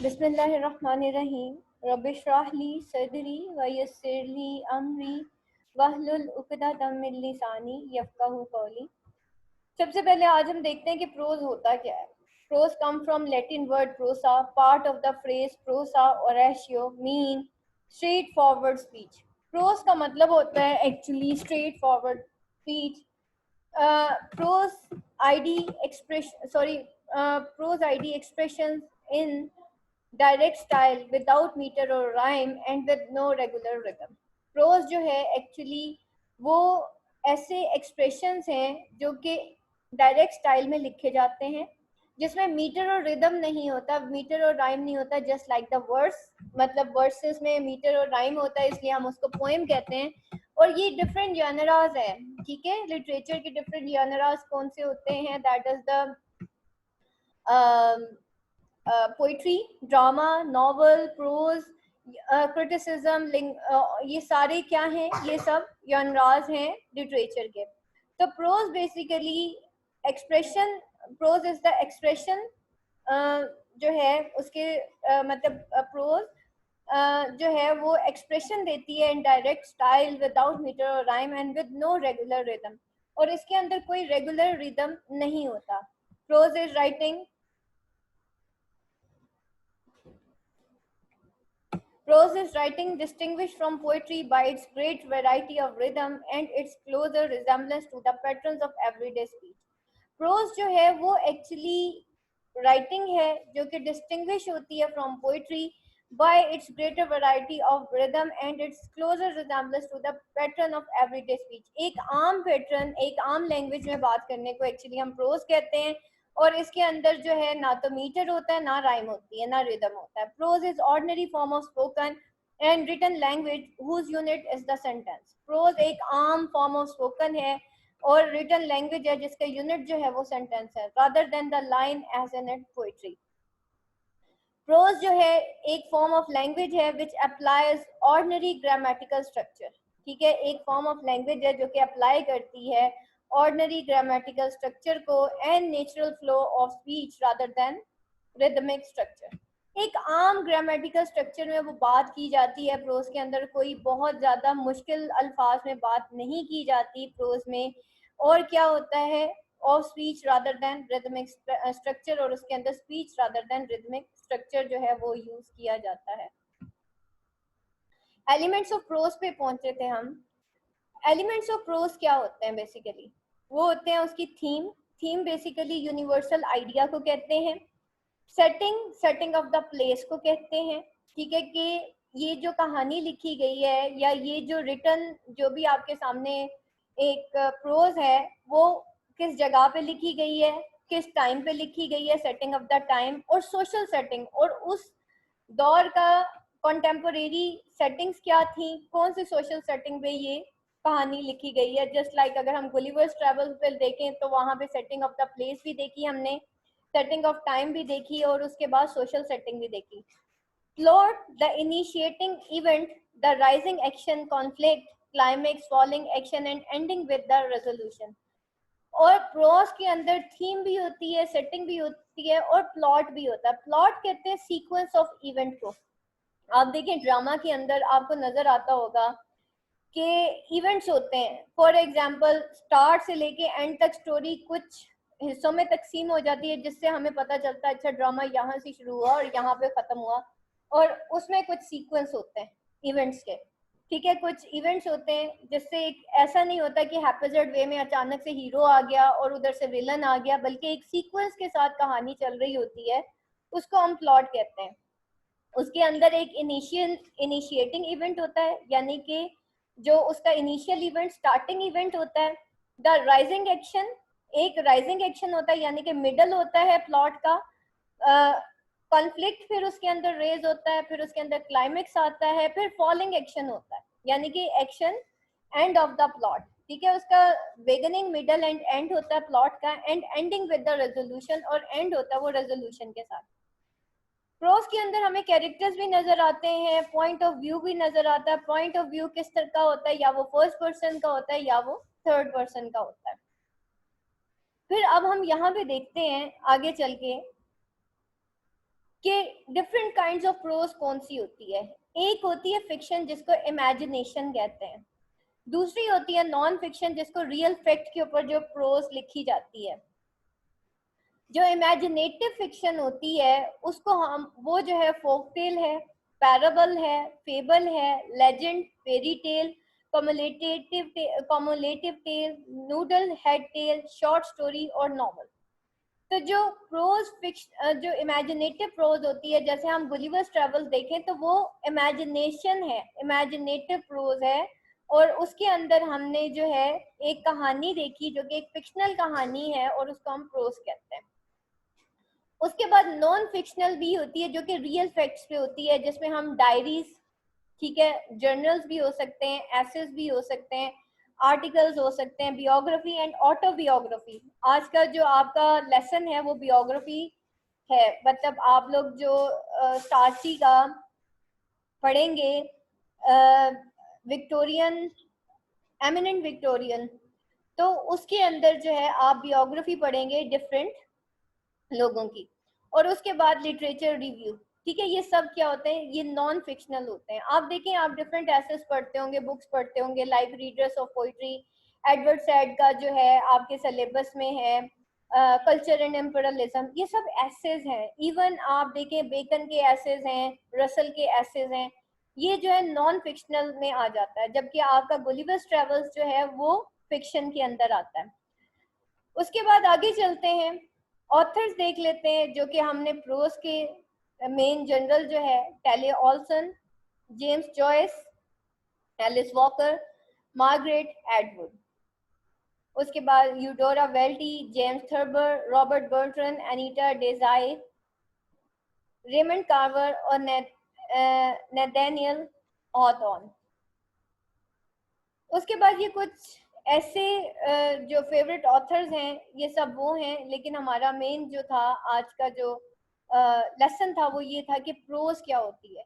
बिस्मिल्लाहिर्रहमानिर्रहीम। रब्बिश्रह ली सदरी व यस्सिर ली अमरी वहलुल उक़दतम मिन लिसानी यफ़क़हू क़ौली। सबसे पहले आज हम देखते हैं कि प्रोज होता क्या है। Prose come from Latin word prosa, part of the phrase prosa oratio, mean straightforward speech. Prose का मतलब होता है actually straightforward speech. Prose ID expressions in direct style without meter or rhyme and with no regular rhythm. Prose जो है actually वो ऐसे expressions हैं जो कि डायरेक्ट स्टाइल में लिखे जाते हैं जिसमें मीटर और रिदम नहीं होता, मीटर और राइम नहीं होता, जस्ट लाइक द वर्स। मतलब वर्सेस में मीटर और राइम होता है, इसलिए हम उसको पोएम कहते हैं। और ये डिफरेंट जनराज है, ठीक है। लिटरेचर के डिफरेंट जनराज कौन से होते हैं? That is the poetry, drama, novel, prose, criticism, ये सारे क्या हैं? ये सब जनराज हैं लिटरेचर के। तो prose basically expression, prose is the expression जो है उसके मतलब प्रोज जो है वो एक्सप्रेशन देती है in direct style without metre और rhyme and with no regular rhythm, और इसके अंदर कोई रेगुलर रिदम नहीं होता। Prose is writing Prose is writing distinguished from poetry by its great variety of rhythm and its closer resemblance to the patterns of everyday speech. Prose जो है वो actually writing है जो कि distinguish होती है from poetry by its greater variety of rhythm and its closer resemblance to the pattern of everyday speech. एक आम pattern, एक आम language में बात करने को actually हम prose कहते हैं, और इसके अंदर जो है ना तो मीटर होता है, ना राइम होती है, ना रिदम होता है। Prose is ordinary form of spoken and written language whose unit is the sentence. Prose एक आम फॉर्म ऑफ स्पोकन है और रिटन लैंग्वेज है जिसका यूनिट जो है वो सेंटेंस है, rather than the line as in it poetry. Prose जो है एक फॉर्म ऑफ लैंग्वेज है which applies ordinary grammatical structure, ठीक है। एक फॉर्म ऑफ लैंग्वेज है जो कि अप्लाई करती है ऑर्डिनरी ग्रामेटिकल स्ट्रक्चर को and natural flow of speech rather than rhythmic structure. एक आम ग्रामेटिकल स्ट्रक्चर में वो बात की जाती है प्रोज के अंदर, कोई बहुत ज़्यादा मुश्किल अल्फाज में बात नहीं की जाती प्रोज में। और क्या होता है? Of speech rather than rhythmic structure, और उसके अंदर speech rather than rhythmic structure जो है वो यूज किया जाता है। एलिमेंट्स ऑफ प्रोज पे पहुंचे थे हम। एलिमेंट्स ऑफ प्रोज क्या होते हैं? बेसिकली वो होते हैं उसकी theme. Theme basically universal idea को कहते हैं। Setting, setting of the place को कहते हैं, ठीक है। कि ये जो कहानी लिखी गई है या ये जो रिटन जो भी आपके सामने एक प्रोज है वो किस जगह पे लिखी गई है, किस टाइम पे लिखी गई है, सेटिंग ऑफ द टाइम, और सोशल सेटिंग, और उस दौर का कॉन्टेम्पोरेरी सेटिंग्स क्या थी, कौन सी सोशल सेटिंग पे ये कहानी लिखी गई है। जस्ट लाइक अगर हम गुलिवर्स ट्रेवल्स पे देखें तो वहाँ पे सेटिंग ऑफ द प्लेस भी देखी हमने, सेटिंग ऑफ टाइम भी देखी, और उसके बाद सोशल सेटिंग भी देखी। Plot, the initiating event, the rising action, conflict, climax, falling action and ending with the resolution. और प्रोज के अंदर थीम भी होती है, सेटिंग भी होती है, और प्लॉट भी होता है। प्लॉट कहते हैं सीक्वेंस ऑफ इवेंट को। आप देखें ड्रामा के अंदर आपको नजर आता होगा कि इवेंट्स होते हैं। फॉर एग्जांपल स्टार्ट से लेके एंड तक स्टोरी कुछ हिस्सों में तकसीम हो जाती है जिससे हमें पता चलता है अच्छा ड्रामा यहाँ से शुरू हुआ और यहाँ पे खत्म हुआ, और उसमें कुछ सीक्वेंस होते हैं इवेंट्स के, ठीक है। कुछ इवेंट्स होते हैं जिससे एक ऐसा नहीं होता कि हैप्पीजर्ड वे में अचानक से हीरो आ गया और उधर से विलन आ गया, बल्कि एक सीक्वेंस के साथ कहानी चल रही होती है, उसको हम प्लॉट कहते हैं। उसके अंदर एक इनिशिएटिंग इवेंट होता है, यानी कि जो उसका इनिशियल इवेंट, स्टार्टिंग इवेंट होता है। द राइजिंग एक्शन, एक राइजिंग एक्शन होता है यानी कि मिडल होता है प्लॉट का। कॉन्फ्लिक्ट फिर उसके अंदर रेज होता है, फिर उसके अंदर क्लाइमेक्स आता है, फिर फॉलिंग एक्शन होता है यानी कि action end of the plot, ठीक है। उसका बिगिनिंग, मिडल एंड एंड होता है प्लॉट का, and ending with the resolution, और एंड होता है वो रेजोल्यूशन के साथ। प्रोज के अंदर हमें कैरेक्टर्स भी नजर आते हैं, पॉइंट ऑफ व्यू भी नजर आता है। पॉइंट ऑफ व्यू किस तरह का होता है? या वो फर्स्ट पर्सन का होता है या वो थर्ड पर्सन का होता है। फिर अब हम यहाँ पे देखते हैं आगे चल के कि डिफरेंट काइंड्स ऑफ प्रोज कौन सी होती है। एक होती है फिक्शन जिसको इमेजिनेशन कहते हैं, दूसरी होती है नॉन फिक्शन जिसको रियल फैक्ट के ऊपर जो प्रोज लिखी जाती है। जो इमेजिनेटिव फिक्शन होती है उसको हम वो जो है फोक टेल है, पैराबल है, फेबल है, legend, fairy tale, cumulative tale, noodle head tale, short story और नॉवल। तो जो प्रोज फिक्शन जो इमेजिनेटिव प्रोज होती है, जैसे हम गुलिवर्स ट्रेवल्स देखें तो वो इमेजिनेशन है, इमेजिनेटिव प्रोज है, और उसके अंदर हमने जो है एक कहानी देखी जो कि एक फिक्शनल कहानी है और उसको हम प्रोज कहते हैं। उसके बाद नॉन फिक्शनल भी होती है जो कि रियल फैक्ट्स पे होती है, जिसमें हम डायरीज, ठीक है, जर्नल्स भी हो सकते हैं, एसेस भी हो सकते हैं, आर्टिकल्स हो सकते हैं, बियोग्राफी एंड ऑटोबियोग्राफी। आज का जो आपका लेसन है वो बियोग्राफी है, मतलब आप लोग जो सारची का पढ़ेंगे, विक्टोरियन, एमिनेंट विक्टोरियन, तो उसके अंदर जो है आप बियोग्राफी पढ़ेंगे डिफरेंट लोगों की। और उसके बाद लिटरेचर रिव्यू, ठीक है, ये सब क्या होते हैं, ये नॉन फिक्शनल होते हैं। आप देखें, आप डिफरेंट एसेस पढ़ते होंगे, बुक्स पढ़ते होंगे, like readers of poetry, Edward Said का जो है आपके सिलेबस में है, कल्चर एंड एम्परलिज्म, ये सब एसेज हैं। इवन आप देखें बेकन के एसेज हैं, रसल के एसेज हैं, ये जो है नॉन फिक्शनल में आ जाता है, जबकि आपका गुलिवर्स ट्रेवल्स जो है वो फिक्शन के अंदर आता है। उसके बाद आगे चलते हैं, ऑथर्स देख लेते हैं जो कि हमने प्रोज के मेन जनरल जो है Tillie Olsen, James Joyce, Alice Walker, Margaret Atwood. उसके बाद Eudora Welty, James Thurber, Robert Bertran, Anita Desai, Raymond Carver और नेथानियल हॉथॉर्न। उसके बाद ये कुछ ऐसे जो फेवरेट ऑथर्स हैं, ये सब वो हैं, लेकिन हमारा मेन जो था आज का जो लेसन था वो ये था कि प्रोज क्या होती है।